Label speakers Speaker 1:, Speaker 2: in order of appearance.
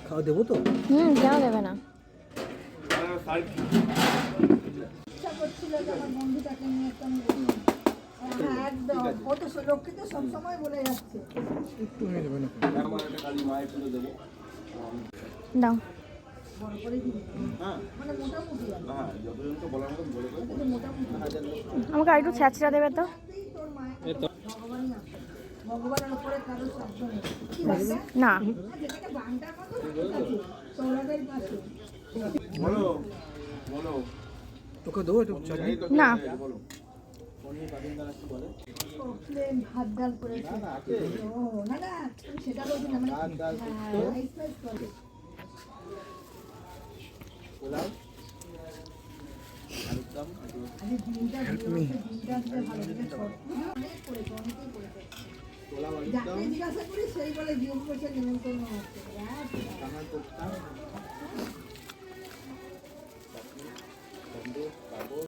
Speaker 1: খাওয়া দেবো তো?
Speaker 2: কেন দেবে না? দাও আমাকে আর একটু ছ্যাঁচড়া দেবে তো। না
Speaker 1: তোকে দেবো একটু
Speaker 2: না
Speaker 3: ভাত ডাল করেছে না সেটা বলছি না জিজ্ঞাসা করি সেই বলে জীবন করছে নিমন্ত্রণ